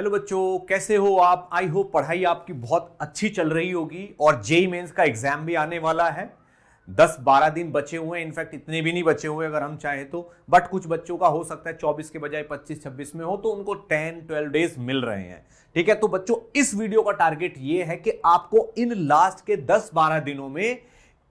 Hello बच्चों, कैसे हो आप? आई होप पढ़ाई आपकी बहुत अच्छी चल रही होगी और जेईई मेंस का एग्जाम भी आने वाला है। 10-12 दिन बचे हुए हैं, इनफैक्ट इतने भी नहीं बचे हुए अगर हम चाहें तो, बट कुछ बच्चों का हो सकता है 24 के बजाय 25-26 में हो, तो उनको 10-12 डेज मिल रहे हैं। ठीक है, तो बच्चों इस वीडियो का टारगेट ये है कि आपको इन लास्ट के 10-12 दिनों में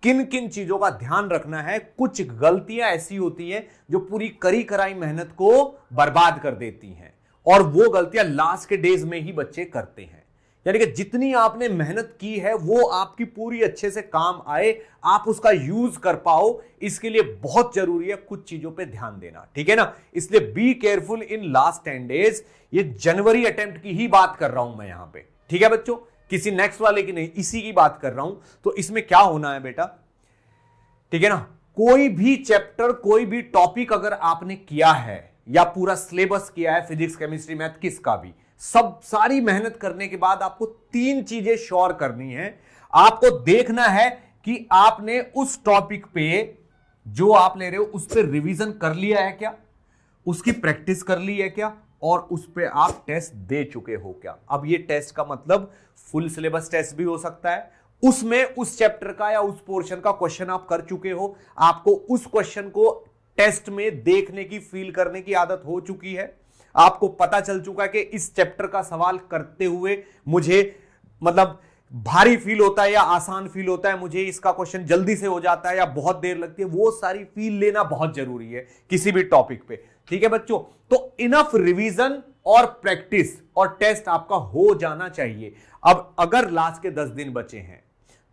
किन किन चीजों का ध्यान रखना है। कुछ गलतियां ऐसी होती हैं जो पूरी करी कराई मेहनत को बर्बाद कर देती हैं, और वो गलतियां लास्ट के डेज में ही बच्चे करते हैं। यानी कि जितनी आपने मेहनत की है वो आपकी पूरी अच्छे से काम आए, आप उसका यूज कर पाओ, इसके लिए बहुत जरूरी है कुछ चीजों पे ध्यान देना। ठीक है ना, इसलिए be careful in last 10 days. ये जनवरी अटेम्प्ट की ही बात कर रहा हूं मैं यहां पे। ठीक है बच्चों, किसी नेक्स्ट वाले की नहीं, इसी की बात कर रहा हूं। तो इसमें क्या होना है बेटा, ठीक है ना, कोई भी चैप्टर, कोई भी टॉपिक अगर आपने किया है या पूरा सिलेबस किया है, फिजिक्स केमिस्ट्री मैथ किसका भी, सब सारी मेहनत करने के बाद आपको 3 चीजें श्योर करनी है। आपको देखना है कि आपने उस टॉपिक पे जो आप ले रहे हो उस पर रिवीजन कर लिया है क्या, उसकी प्रैक्टिस कर ली है क्या, और उस पे आप टेस्ट दे चुके हो क्या। अब ये टेस्ट का मतलब फुल सिलेबस टेस्ट भी हो सकता है, उसमें उस चैप्टर का या उस पोर्शन का क्वेश्चन आप कर चुके हो, आपको उस क्वेश्चन को टेस्ट में देखने की, फील करने की आदत हो चुकी है, आपको पता चल चुका है कि इस चैप्टर का सवाल करते हुए मुझे मतलब भारी फील होता है या आसान फील होता है, मुझे इसका क्वेश्चन जल्दी से हो जाता है या बहुत देर लगती है, वो सारी फील लेना बहुत जरूरी है किसी भी टॉपिक पे। ठीक है बच्चों, तो इनफ रिवीजन और प्रैक्टिस और टेस्ट आपका हो जाना चाहिए। अब अगर लास्ट के 10 दिन बचे हैं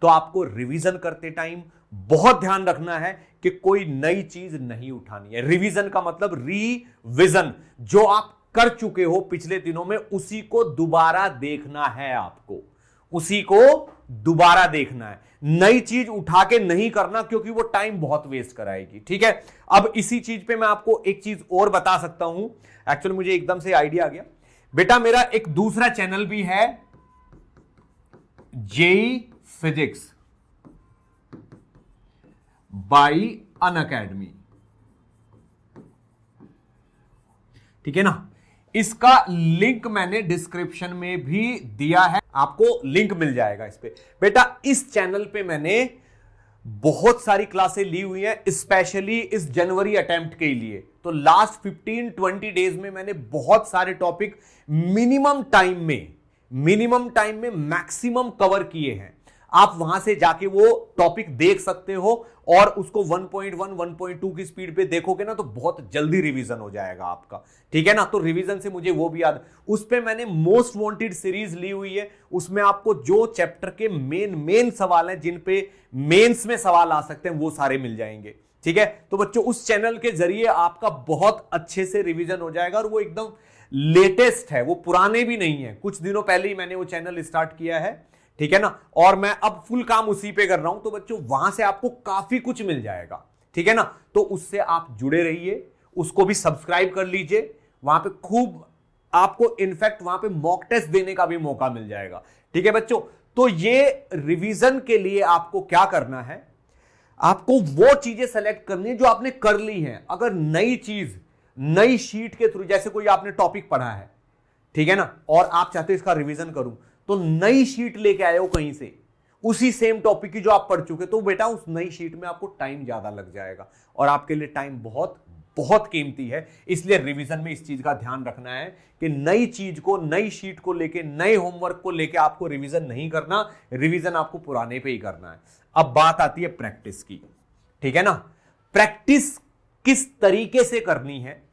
तो आपको रिवीजन करते टाइम बहुत ध्यान रखना है कि कोई नई चीज नहीं उठानी है। रिवीजन का मतलब रिविजन, जो आप कर चुके हो पिछले दिनों में उसी को दोबारा देखना है, आपको उसी को दोबारा देखना है, नई चीज उठा के नहीं करना, क्योंकि वो टाइम बहुत वेस्ट कराएगी। ठीक है, अब इसी चीज पे मैं आपको एक चीज और बता सकता हूं। एक्चुअली मुझे एकदम से आइडिया आ गया बेटा, मेरा एक दूसरा चैनल भी है, जेईई फिजिक्स बाय अनअकैडमी। ठीक है ना, इसका लिंक मैंने डिस्क्रिप्शन में भी दिया है, आपको लिंक मिल जाएगा इस पे। बेटा इस चैनल पे मैंने बहुत सारी क्लासें ली हुई हैं, स्पेशली इस जनवरी अटेम्प्ट के लिए। तो लास्ट 15-20 डेज में मैंने बहुत सारे टॉपिक मिनिमम टाइम में मैक्सिमम कवर किए हैं। आप वहां से जाके वो टॉपिक देख सकते हो और उसको 1.1 1.2 की स्पीड पे देखोगे ना तो बहुत जल्दी रिवीजन हो जाएगा आपका। ठीक है ना, तो रिवीजन से मुझे वो भी याद, उस पे मैंने मोस्ट वांटेड सीरीज ली हुई है, उसमें आपको जो चैप्टर के मेन सवाल हैं, जिन पे मेंस में सवाल आ सकते हैं, वो सारे मिल जाएंगे। ठीक है, तो बच्चों उस चैनल के जरिए आपका बहुत अच्छे से रिवीजन हो जाएगा, और वो एकदम लेटेस्ट है, वो पुराने भी नहीं है, कुछ दिनों पहले ही मैंने वो चैनल स्टार्ट किया है। ठीक है ना, और मैं अब फुल काम उसी पे कर रहा हूं, तो बच्चों वहां से आपको काफी कुछ मिल जाएगा। ठीक है ना, तो उससे आप जुड़े रहिए, उसको भी सब्सक्राइब कर लीजिए, वहां पे खूब आपको इनफैक्ट वहां पे मॉक टेस्ट देने का भी मौका मिल जाएगा। ठीक है बच्चों, तो ये रिवीजन के लिए आपको क्या करना है, आपको वो चीजें सेलेक्ट करनी है जो आपने कर ली है। अगर नई चीज, नई शीट के थ्रू, जैसे कोई आपने टॉपिक पढ़ा है, ठीक है ना, और आप चाहते हो इसका रिवीजन करूं, तो नई शीट लेके आए हो कहीं से, उसी सेम टॉपिक की जो आप पढ़ चुके, तो बेटा उस नई शीट में आपको टाइम ज्यादा लग जाएगा, और आपके लिए टाइम बहुत बहुत कीमती है। इसलिए रिवीजन में इस चीज का ध्यान रखना है कि नई चीज को, नई शीट को लेके, नए होमवर्क को लेके आपको रिवीजन नहीं करना, रिवीजन आपको पुराने पे ही करना है। अब बात आती है प्रैक्टिस की। ठीक है ना, प्रैक्टिस किस तरीके से करनी है,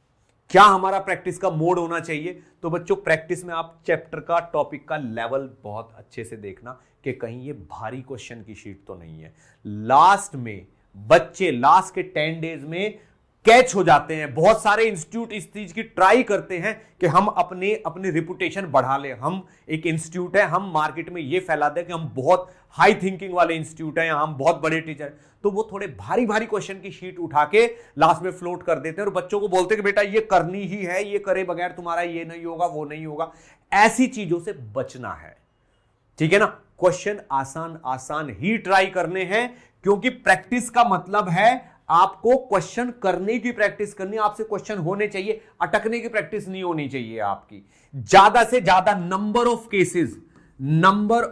क्या हमारा प्रैक्टिस का मोड होना चाहिए। तो बच्चों प्रैक्टिस में आप चैप्टर का, टॉपिक का लेवल बहुत अच्छे से देखना कि कहीं ये भारी क्वेश्चन की शीट तो नहीं है। लास्ट में बच्चे लास्ट के 10 डेज में कैच हो जाते हैं। बहुत सारे इंस्टीट्यूट इस चीज की ट्राई करते हैं कि हम अपनी रिपुटेशन बढ़ा लें, हम एक इंस्टीट्यूट है, हम मार्केट में ये फैला दें कि हम बहुत हाई थिंकिंग वाले इंस्टीट्यूट हैं, हम बहुत बड़े टीचर, तो वो थोड़े भारी भारी क्वेश्चन की शीट उठा के लास्ट में फ्लोट कर देते हैं और बच्चों को बोलते हैं कि बेटा ये करनी ही है, ये करे बगैर तुम्हारा ये नहीं होगा, वो नहीं होगा। ऐसी चीजों से बचना है। ठीक है ना, क्वेश्चन आसान आसान ही ट्राई करने हैं, क्योंकि प्रैक्टिस का मतलब है आपको क्वेश्चन करने की प्रैक्टिस करनी, आपसे क्वेश्चन होने चाहिए, अटकने की प्रैक्टिस नहीं होनी चाहिए आपकी। ज्यादा से ज्यादा नंबर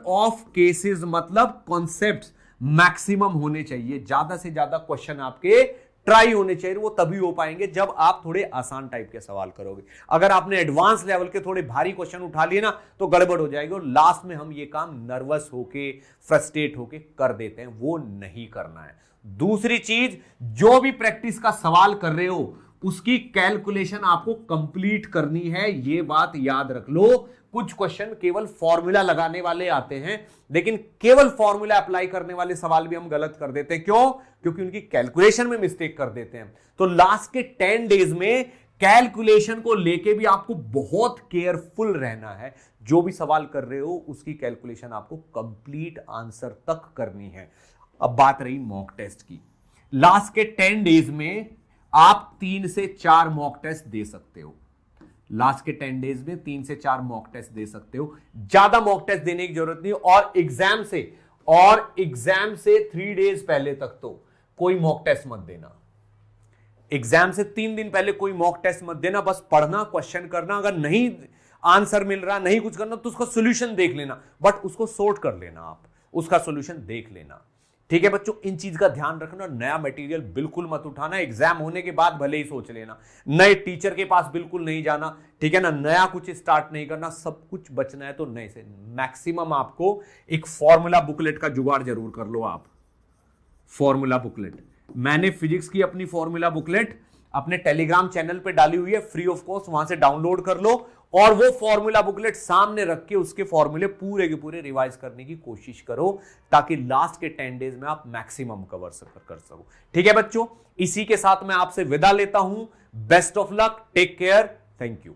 ऑफ केसेस मतलब कॉन्सेप्ट्स मैक्सिमम होने चाहिए। ज्यादा से ज्यादा क्वेश्चन आपके ट्राई होने चाहिए, वो तभी हो पाएंगे जब आप थोड़े आसान टाइप के सवाल करोगे। अगर आपने एडवांस लेवल के थोड़े भारी क्वेश्चन उठा लिए ना तो गड़बड़ हो जाएगी, और लास्ट में हम ये काम नर्वस होके फ्रस्ट्रेट होके कर देते हैं, वो नहीं करना है। दूसरी चीज, जो भी प्रैक्टिस का सवाल कर रहे हो उसकी कैलकुलेशन आपको कंप्लीट करनी है, ये बात याद रख लो। कुछ क्वेश्चन केवल फॉर्मूला लगाने वाले आते हैं, लेकिन केवल फॉर्मूला अप्लाई करने वाले सवाल भी हम गलत कर देते हैं। क्यों? क्योंकि उनकी कैलकुलेशन में मिस्टेक कर देते हैं। तो लास्ट के 10 डेज में कैलकुलेशन को लेके भी आपको बहुत केयरफुल रहना है। जो भी सवाल कर रहे हो उसकी कैलकुलेशन आपको कंप्लीट आंसर तक करनी है। अब बात रही मॉक टेस्ट की। लास्ट के 10 डेज में आप 3 से 4 मॉक टेस्ट दे सकते हो। लास्ट के 10 डेज में 3 से 4 मॉक टेस्ट दे सकते हो, ज्यादा मॉक टेस्ट देने की जरूरत नहीं। और एग्जाम से 3 डेज पहले तक तो कोई मॉक टेस्ट मत देना। एग्जाम से 3 दिन पहले कोई मॉक टेस्ट मत देना। बस पढ़ना, क्वेश्चन करना, अगर नहीं आंसर मिल रहा, नहीं कुछ करना तो उसका सोल्यूशन देख लेना, बट उसको सोर्ट कर लेना, आप उसका सोल्यूशन देख लेना। ठीक है बच्चों, इन चीज का ध्यान रखना। नया मटेरियल बिल्कुल मत उठाना, एग्जाम होने के बाद भले ही सोच लेना। नए टीचर के पास बिल्कुल नहीं जाना, ठीक है ना। नया कुछ स्टार्ट नहीं करना, सब कुछ बचना है तो नए से। मैक्सिमम आपको एक फॉर्मूला बुकलेट का जुगाड़ जरूर कर लो आप। फॉर्मूला बुकलेट, मैंने फिजिक्स की अपनी फॉर्मूला बुकलेट अपने टेलीग्राम चैनल पे डाली हुई है, फ्री ऑफ कॉस्ट, वहां से डाउनलोड कर लो और वो फॉर्मूला बुकलेट सामने रख के उसके फॉर्मूले पूरे के पूरे रिवाइज करने की कोशिश करो, ताकि लास्ट के 10 डेज में आप मैक्सिमम कवर कर सको। ठीक है बच्चों, इसी के साथ मैं आपसे विदा लेता हूं। Best of luck, take care, thank you.